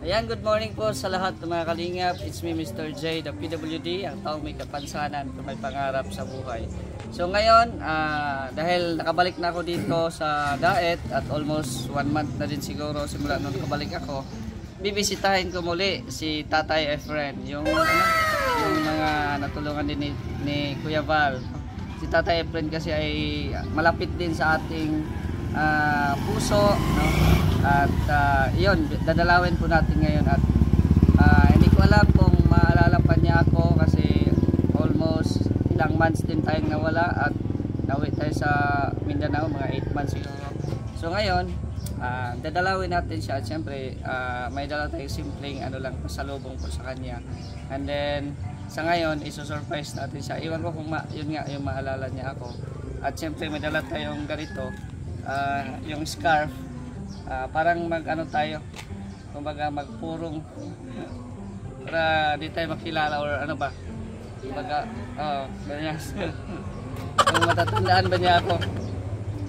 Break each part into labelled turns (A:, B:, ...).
A: Ayan, good morning po sa lahat ng mga kalingap. It's me, Mr. J, the PWD, ang taong may kapansanan kung may pangarap sa buhay. So ngayon, dahil nakabalik na ako dito sa Daet at almost 1 month na din siguro simula nung nakabalik ako, bibisitahin ko muli si Tatay Efren, yung mga natulungan din ni Kuya Val. Si Tatay Efren kasi ay malapit din sa ating puso, no? At yun, dadalawin po natin ngayon at hindi ko alam kung maalala pa niya ako kasi almost ilang months din tayong nawala at nawi tayo sa Mindanao, mga 8 months siguro. So ngayon, dadalawin natin siya at syempre may dala tayong simpleng ano lang, pasalubong po sa kanya. And then sa ngayon, iso-surprise natin siya. Iwan ko kung yun nga yung maalala niya ako. At syempre may dala tayong ganito, yung scarf. Parang mag-ano tayo, kumbaga magpurong para di tayo makilala or ano ba, kumbaga, ganyan. Kung matatandaan ba niya ako.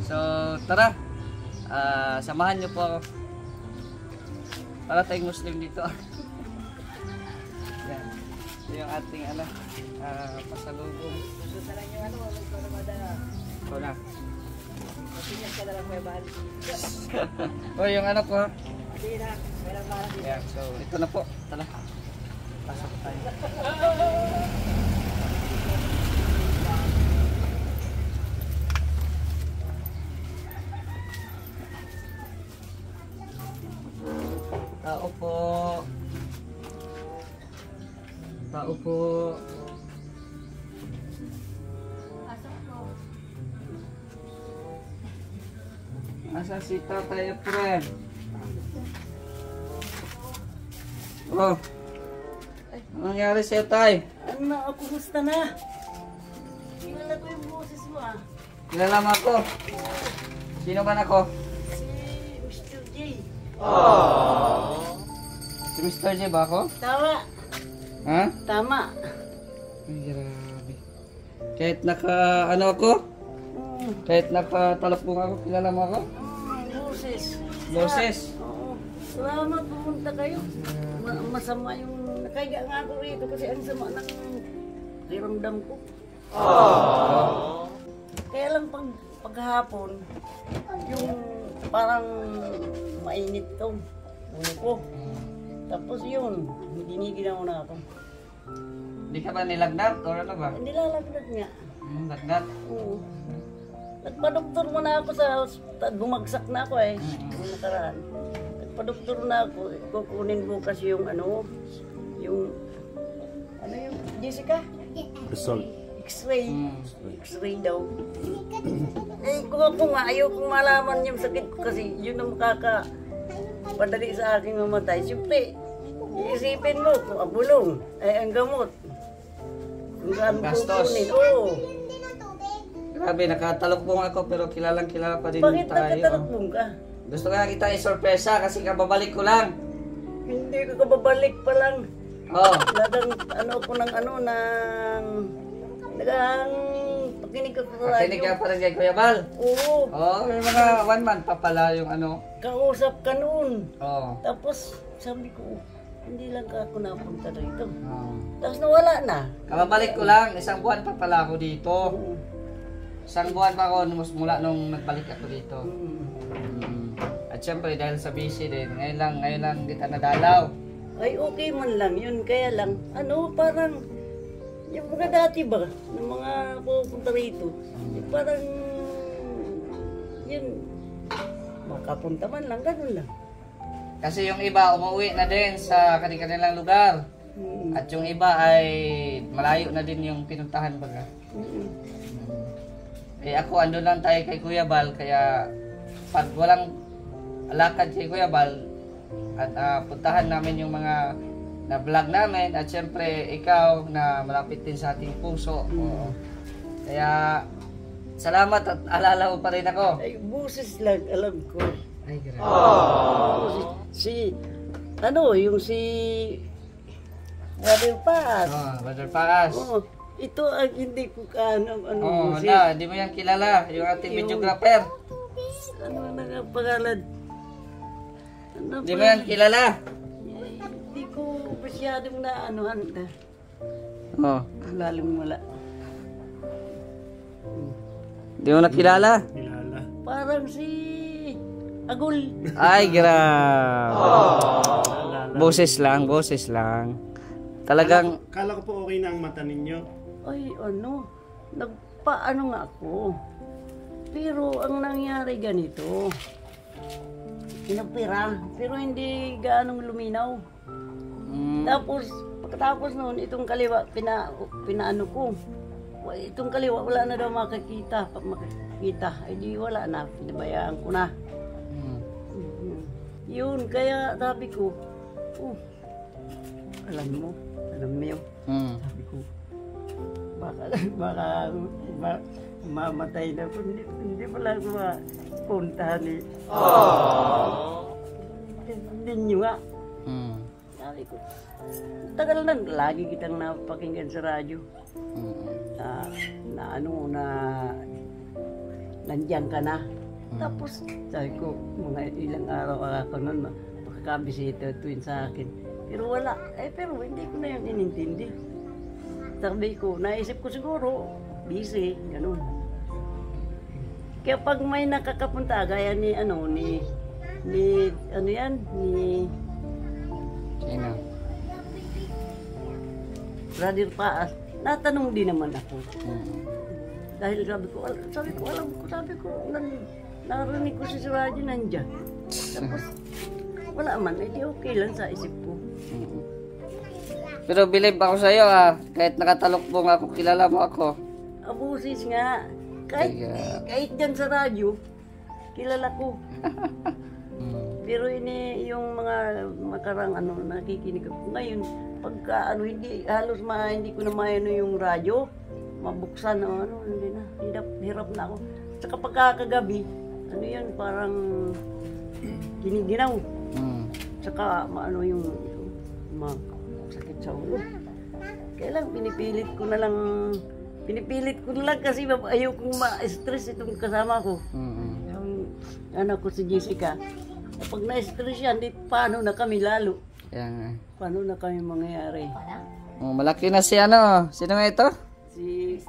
A: So tara, samahan niyo po ako para tayong Muslim dito. Yan, yung ating ano, pasalubong. Gusto lang yung ano, ito na. O yung anak ko. Yeah, so ito na po. Tala. Pasok tayo. Tao po. Tao po. Asa si Tatay Efren? Oh. Anong nangyari sa'yo, Tay?
B: Ano ako, kumusta na? Kilala ko yung boses mo
A: Kilala mo ako? Sino ba ako?
B: Si Mr. J.
A: Si Mr. J ba ako?
B: Tama.
A: Ha?
B: Tama.
A: Ay, grabe. Kahit naka ano ako? Kahit nakatalapong ako, kilala mo ako?
B: Boses.
A: Boses?
B: Oo. Salamat, pumunta kayo. Masama yung... Nakaiga nga ako rito kasi ang sama ng hiramdam ko. Kaya lang paghapon, yung parang mainit to. Ulo ko. Tapos yun, diniginaw na ako.
A: Hindi ka ba nilagnat or ano ba?
B: Hindi lalagdag niya.
A: Lagnat?
B: Oo. Nagpa-doktor mo na ako sa bumagsak na ako eh. Yung nakaraan. Nagpa-doktor na ako. Kukunin bukas yung ano, yung Jessica?
C: Result.
B: X-ray. X-ray daw. Eh, kung ayaw kong malaman yung sakit ko kasi yun ang makakapadali sa aking mamatay. Siyempre, iisipin mo kung abulong, ay ang gamot. Kung saan
A: Gastos.
B: kukunin. Oo.
A: Grabe, nakatalokbong ako pero kilalang kilala pa din
B: Bakit
A: tayo.
B: nagkatalakbong ka?
A: Gusto nga kita i-sorpresa kasi kababalik ko lang.
B: Hindi ko kababalik pa lang.
A: Oh.
B: Nagang ano ko ng ano ng nagang pakinig ko sa
A: Pakinig ka pa rin kay Kuya Val.
B: Oo.
A: Oh, may mga 1 month pa pala yung ano.
B: Kausap ka noon.
A: Oh.
B: Tapos sabi ko, hindi lang ka ako napunta rito.
A: Oh.
B: Tapos nawala na.
A: Kababalik ko lang, 1 buwan pa pala ako dito.
B: Oo.
A: 1 buwan pa ako mula nung nagbalik ako dito.
B: Mm.
A: At syempre dahil sa busy din, ngayon lang kita nadalaw.
B: Ay okay man lang yun. Kaya lang, ano parang yung mga dati ba, ng mga pupunta rito, yung parang yun, makapunta man lang, ganun lang.
A: Kasi yung iba umuwi na din sa kanilang lugar. At yung iba ay malayo na din yung pinuntahan baga. Eh ako ando lang tayo kay Kuya Bal kaya pag walang lakad kay Kuya Bal at puntahan namin yung mga na vlog namin at syempre ikaw na malapit din sa ating puso. Kaya salamat at alala mo pa rin ako.
B: Ay, buses lang, alam ko.
A: Ay grabe.
B: Yung si Brother Paz.
A: Brother Paz.
B: Oo. Ito ang hindi ko ano
A: Oh, hindi mo yan kilala, yung ating videographer.
B: Ano na nga pangalan? Ano
A: Hindi mo yan kilala.
B: masyadong na anuhan ka.
A: Oh.
B: Lalong wala.
A: Di mo nakilala?
C: Kilala.
B: Parang si Agul.
A: Ay, boses lang, boses lang. Talagang,
C: Kala ko po okay na ang mata ninyo.
B: Ay, ano, nagpaano nga ako. Pero ang nangyari ganito, pinapira, pero hindi gaanong luminaw. Tapos, pagkatapos noon, itong kaliwa, pinaano ko. Itong kaliwa, wala na daw makakita. Ay di wala na, pinabayaan ko na. Yun, kaya sabi ko, alam mo yun. Sabi ko, baka mamatay na ako. Hindi pala ako mapuntahan eh. Hindi nyo nga. Sabi ko, tagal na, lagi kitang napakinggan sa radyo. Nandiyan ka na. Tapos, sabi ko, mga ilang araw ako nun, makakabisita tuwin sa akin. Pero wala. Pero hindi ko na yung inintindi. Sabi ko, naisip ko siguro, busy, ganun. Kaya pag may nakakapunta, gaya ni, ano yan,
A: sino?
B: Brother Paas, natanong din naman ako. Dahil sabi ko, narinig ko si Radyo nandiyan. Tapos, wala man, edi okay lang sa isip ko.
A: Pero believe ako sa iyo kahit nakatalokbong ako, kilala mo ako.
B: Abusis nga. Kahit dyan sa radyo, kilala ko. Pero yung mga makarang nakikinig ako. Ngayon, pagka hindi ko na maano yung radyo, mabuksan hindi na, hirap na ako. Saka pagkakagabi, parang giniginaw. Saka yung sakit sa ulo. Kaya lang, pinipilit ko na lang kasi ayaw kong ma-stress itong kasama ko. Yung anak ko si Jessica. Pag na-stress yan, paano na kami lalo?
A: Yan.
B: Paano na kami mangyayari?
A: Malaki na si sino nga ito?
B: Si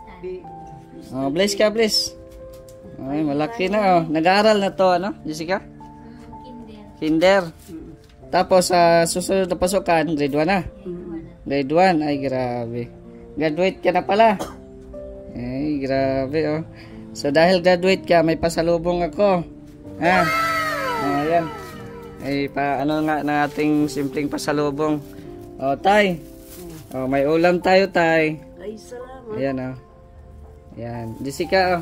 A: Bless ka, Bless. Ay, malaki na Nag-aaral na to, Jessica? Kinder. Tapos sa susunod na pasukan, grade 1 na. Grade 1, ay grabe. Graduate ka na pala. Ay, grabe So dahil graduate ka, may pasalubong ako. Ayan. Ay, ano nga na ating simpleng pasalubong. Tay. May ulam tayo, Tay.
B: Ay, salamat.
A: Ayan, Ayan. Jessica,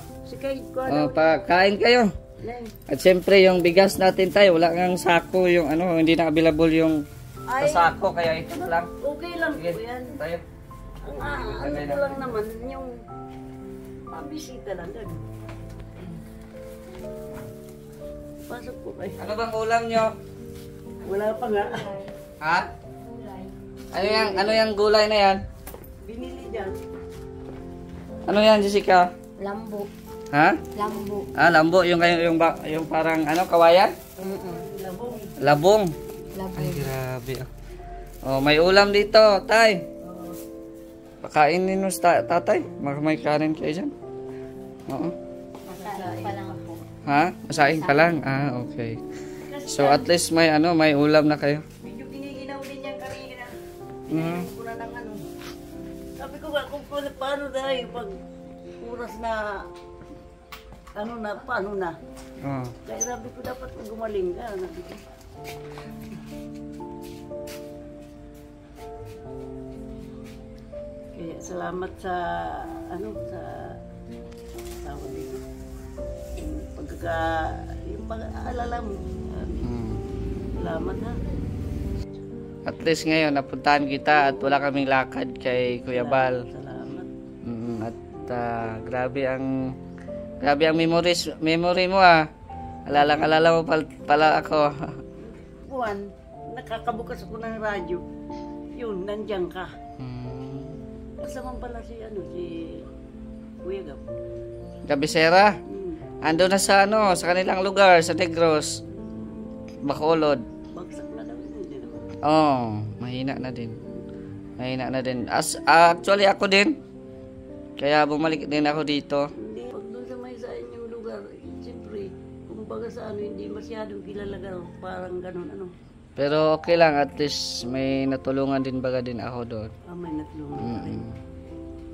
A: pakain kayo. At siyempre, yung bigas natin, Tay, wala ngang sako, yung hindi na available yung sako, kaya ito na lang.
B: Okay lang po
A: Sige,
B: yan.
A: tayo.
B: Ang ko lang naman, yung mabisita lang doon. Pasok po kayo.
A: Ano bang ulam nyo?
B: Wala pa nga.
A: Ha? Ano yung gulay na yan?
B: Binili dyan.
A: Ano yan, Jessica?
D: Lambo.
A: Ha?
D: Lambo.
A: Lambo, yung parang kawayan?
B: Labong.
A: Labong.
D: Lambo.
A: Ay, grabe. May ulam dito, Tay. Pakainin mo sa tatay. May kanin kayo dyan. Oo.
D: Masain pa lang po.
A: Ha? Masain pa lang? Okay. So at least may ulam na kayo.
B: Medyo giniginaw din yan kanina.
A: Mhm.
B: Ko na ng Sabi ko nga kung paano dahil pag oras na paano na. Kaya sabi ko dapat gumaling ka. Sabi ko. Kaya salamat sa sa tawag dito. Yung pag-aalala mo. Salamat ha.
A: At least ngayon napuntahan kita at wala kaming lakad kay Kuya Bal.
B: Salamat.
A: At grabe ang memory mo Alala mo pala ako.
B: Juan, nakakabukas ako ng radyo. Yun, nandiyan ka. Kasama pala si Kuya Gab.
A: Gabisera. Ando na sa kanilang lugar sa Negros. Bacolod.
B: Bagsak na daw yun.
A: Mahina na din. Mahina na din. Actually ako din. Kaya bumalik din ako dito.
B: Hindi, pag doon sa may sa inyong lugar, siyempre, kumbaga sa ano, hindi masyadong kilala gano'n, parang gano'n, ano.
A: Pero okay lang, at least may natulungan din baga din ako doon.
B: May natulungan pa rin.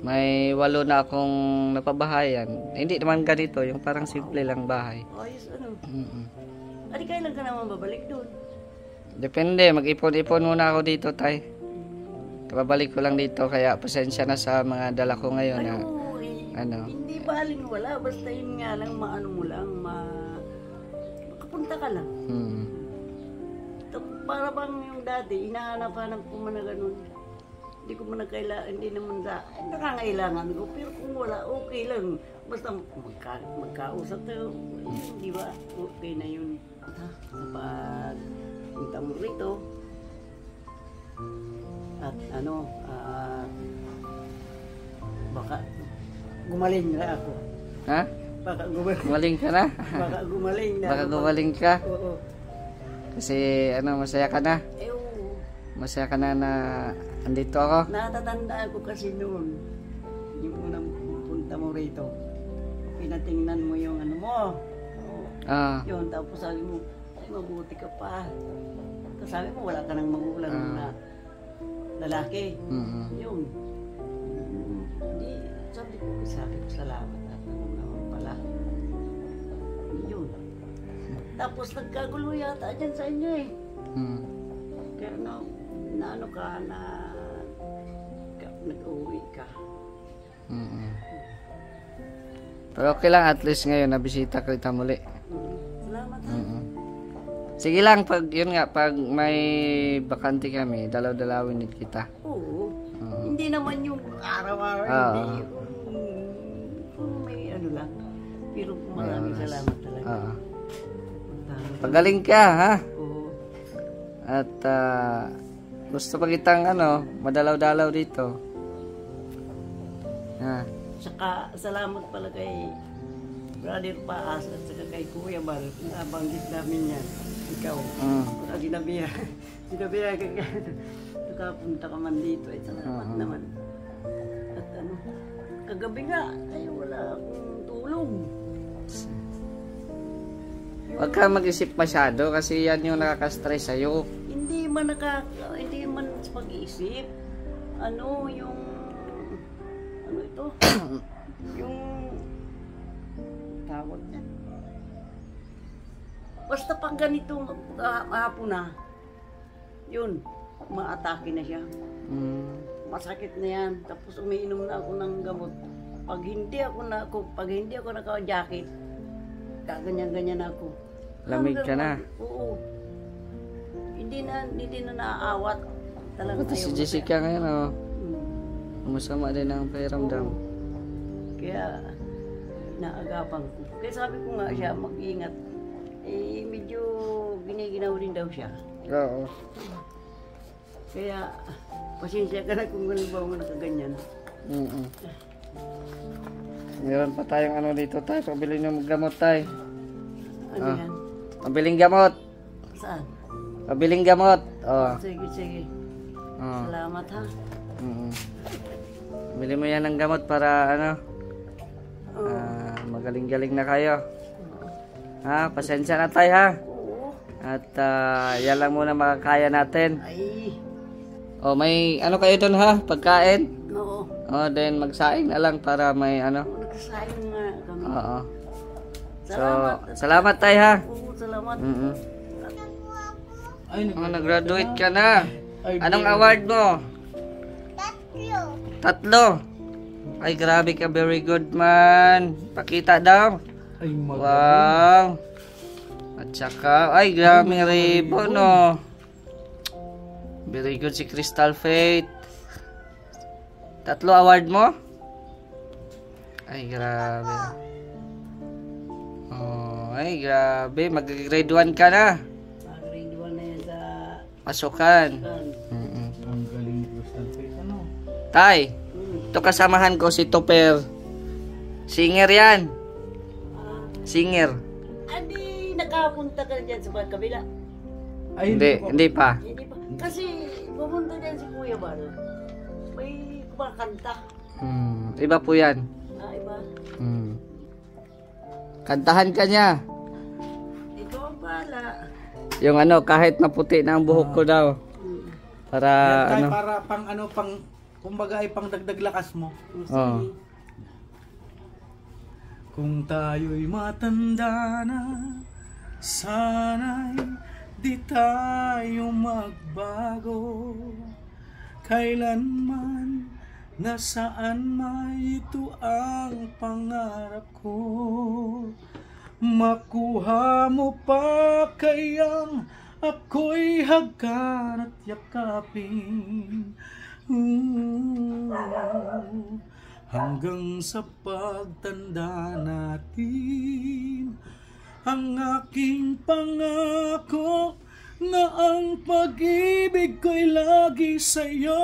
A: May 8 na akong napabahayan. Hindi naman ganito, yung parang simple lang bahay.
B: Ayos, ano. Adi, kailan ka naman babalik doon?
A: Depende, mag-ipon-ipon muna ako dito, tay. Kapabalik ko lang dito, kaya pasensya na sa mga dala ko ngayon. Na,
B: Oo,
A: ano.
B: hindi baling wala, basta yun nga lang, maano mo lang, makapunta ka lang. Para bang yung dati, hinahanap-hanap ko man na ganun. Hindi ko man hindi naman nakangailangan ko, pero kung wala, okay lang. Basta magkausap tayo, di ba? Okay na yun. Kapag punta mo rito, at ano, baka gumaling na ako.
A: Ha?
B: Baka gumaling.
A: Gumaling ka na?
B: Baka gumaling na.
A: Baka gumaling ka?
B: Oo.
A: Kasi ano, masaya ka na?
B: Oo.
A: Masaya ka na na andito ako?
B: Natatandaan ko kasi noon, yung unang punta mo rito, pinatingnan mo yung ano mo. Yun, tapos sabi mo, ay mabuti ka pa. Tapos sabi mo, wala ka nang magulang na lalaki. Yun. Hindi, sabi ko, salamat at ano naman pala. Yun. Tapos nagkagulo yata dyan sa inyo eh. Kaya na ano ka, nag-uwi ka.
A: Pero okay lang, at least ngayon nabisita kita muli.
B: Salamat ha.
A: Sige lang, pag yun nga, pag may bakante kami, dalaw-dalawin din kita.
B: Oo. Hindi naman yung araw-araw, hindi. Kung may ano lang. Pero maraming salamat talaga.
A: Pagaling ka, ha?
B: Oo.
A: At gusto pa kitang ano, madalaw-dalaw dito.
B: Saka salamat pala kay Brother Paas at saka kay Kuya Bal. Nabanggit namin yan. Ikaw. Sinabihan ka nakapunta ka man dito. Ay, salamat naman. At ano, kagabi nga, ay wala akong tulong.
A: Huwag ka mag-isip masyado kasi yan yung nakaka-stress sa'yo.
B: Hindi man sa pag-iisip. Ano yung ano ito? Yung tawag niya. Basta pag ganito hapon na, yun, maatake na siya. Masakit na yan. Tapos umiinom na ako ng gamot. Pag hindi ako naka-jacket, kaganyan-ganyan ako.
A: Lamig ka na.
B: Oo. Hindi na naaawat. Talagang
A: Si Jessica ngayon, oh. Masama din ang pakiramdam.
B: Kaya naagapan ko. Kaya sabi ko nga siya, mag-ingat. Eh, medyo giniginaw din daw siya.
A: Oo.
B: Kaya, pasensya ka na kung halimbawa mo nakaganyan.
A: Meron pa tayong ano dito tayo. Pabili ng gamot tayo.
B: Ano yan?
A: Pabiling gamot.
B: Saan?
A: Pabiling gamot.
B: Sige. Salamat ha.
A: Bili mo yan ng gamot para ano, magaling-galing na kayo. Ha, pasensya na tayo ha.
B: Oo.
A: At yan lang muna makakaya natin.
B: Ay.
A: May ano kayo doon ha, pagkain?
B: Oo.
A: Then magsaing na lang para may ano.
B: Nagsasayin nga kami.
A: Oo.
B: Salamat.
A: Salamat tayo ha.
B: Oo, salamat.
A: Nag-graduate ka na. Anong award mo? 3. Ay, grabe ka. Very good man. Pakita daw.
C: Ay,
A: Wow. At saka, ay, grabe ribbon, no. Very good si Crystal Faith. 3 award mo? Ay, grabe. Ay, grabe. Mag-grade 1 ka na.
B: Grade 1 na yan sa
A: Pasukan.
C: Ang galing ni Crystal Faith, ano?
A: Tay, ito kasamahan ko si Topper. Singer yan. Singer.
B: Adi, nakapunta ka dyan sa kabila.
A: Hindi pa.
B: Hindi pa. Kasi pupunta dyan si Kuya Bal. May kumakanta.
A: Iba po yan.
B: Iba.
A: Kantahan ka niya.
B: Ikaw ang bahala.
A: Yung ano, kahit maputi na ang buhok ko daw. Para
C: Yan, tay,
A: ano.
C: para pang kumbaga ay pang dagdag lakas mo.
A: Oh.
C: Kung tayo'y matanda na, sana'y di tayo magbago. Kailanman, nasaan may ito ang pangarap ko. Makuha mo pa kayang ako'y hagkan at yakapin. Hanggang sa pagtanda natin, ang aking pangako na ang pag-ibig ko'y lagi sa'yo.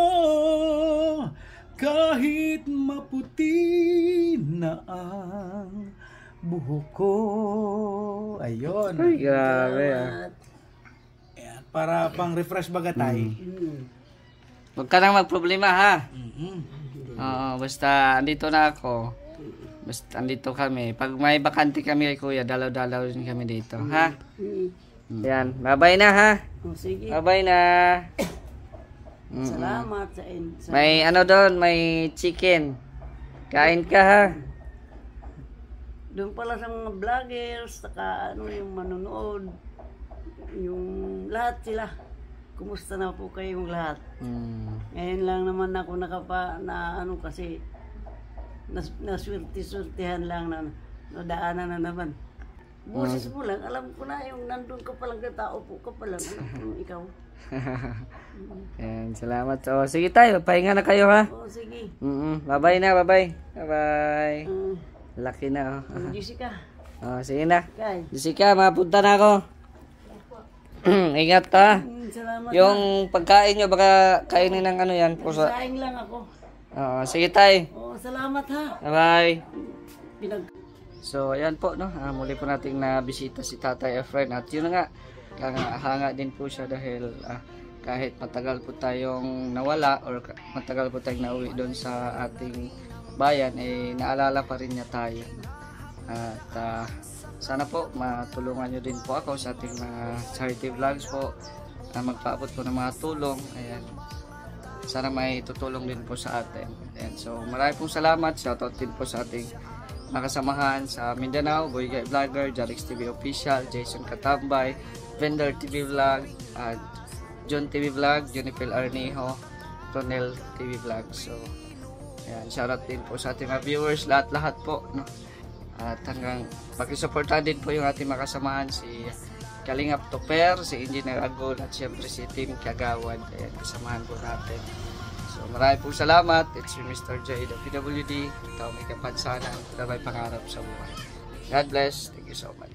C: Kahit maputi na ang buhok ko. Ayun.
A: Ay, grabe ah.
C: Ayan, para pang refresh baga tayo.
A: Huwag ka nang magproblema ha.
C: Mhm.
A: Oo, basta andito na ako. Basta andito kami. Pag may bakante kami kay kuya, dalaw-dalaw din kami dito. Ha? Yan. Bye-bye na ha.
B: Sige.
A: Bye-bye na.
B: Salamat sa
A: May ano doon, may chicken. Kain ka ha.
B: Doon pala sa mga vloggers, saka ano yung manonood, yung lahat sila. Kumusta na po kayong lahat? Ngayon lang naman ako na ano kasi naswerte-swertehan lang na nadaanan na naman. Boses mo lang, alam ko na yung nandun ka palang tao po ka palang, alam ko yung ikaw.
A: Yan, salamat. So, sige tayo, pahinga na kayo ha.
B: Oo, sige.
A: Bye-bye na, bye-bye. Bye-bye. Laki na oh.
B: Jessica,
A: Oh, sige na.
B: kay.
A: Jessica, mapunta na ako. Ingat ka.
B: Salamat.
A: Yung pagkain nyo, baka kainin ng ano yan. Pusa.
B: Saing lang ako.
A: Sige tay.
B: Oo, salamat ha.
A: Bye-bye.
B: Pinag
A: So, ayan po, no? Muli po nating nabisita si Tatay Efren. At yun na nga, hanga din po siya dahil kahit matagal po tayong nawala or matagal po tayong nauwi doon sa ating bayan, eh naalala pa rin niya tayo. At sana po matulungan nyo din po ako sa ating mga charity vlogs po, magpaabot po ng mga tulong. Ayan. Sana may tutulong din po sa atin. Ayan. So maraming pong salamat. Shoutout din po sa ating nakasamahan sa Mindanao, Boy Guy Vlogger, Jarix TV Official, Jason Katambay, Vendor TV Vlog, at John TV Vlog, Junipil Arnejo, Ronel TV Vlog. So ayan, shoutout din po sa ating mga viewers, lahat-lahat po, no? At hanggang pakisuportahan din po yung ating makasamahan, si Kalingap Toper, si Engineer Agol, at siyempre si Team Kagawad. Ayan, kasamahan po natin. So maraming po salamat. It's your Mr. J, the PWD. Ikaw may kapansanan, may pangarap sa buhay. God bless. Thank you so much.